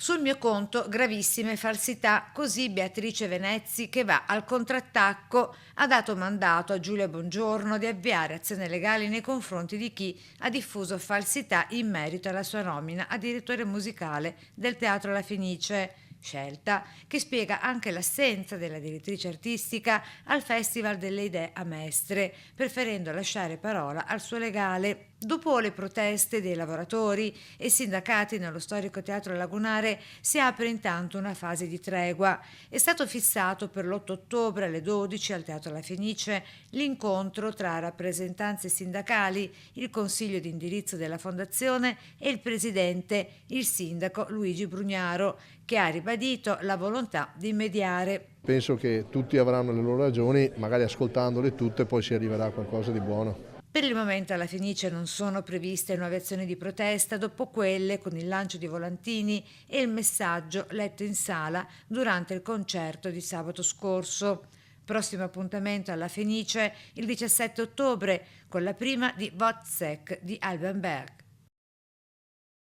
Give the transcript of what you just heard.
Sul mio conto gravissime falsità, così Beatrice Venezzi, che va al contrattacco, ha dato mandato a Giulia Bongiorno di avviare azioni legali nei confronti di chi ha diffuso falsità in merito alla sua nomina a direttore musicale del Teatro La Fenice. Scelta che spiega anche l'assenza della direttrice artistica al Festival delle Idee a Mestre, preferendo lasciare parola al suo legale. Dopo le proteste dei lavoratori e sindacati nello storico teatro lagunare si apre intanto una fase di tregua. È stato fissato per l'8 ottobre alle 12 al Teatro La Fenice l'incontro tra rappresentanze sindacali, il consiglio di indirizzo della fondazione e il presidente, il sindaco Luigi Brugnaro, che ha ribadito la volontà di mediare. Penso che tutti avranno le loro ragioni, magari ascoltandole tutte poi si arriverà a qualcosa di buono. Per il momento alla Fenice non sono previste nuove azioni di protesta dopo quelle con il lancio di volantini e il messaggio letto in sala durante il concerto di sabato scorso. Prossimo appuntamento alla Fenice il 17 ottobre con la prima di Wozzeck di Alban Berg.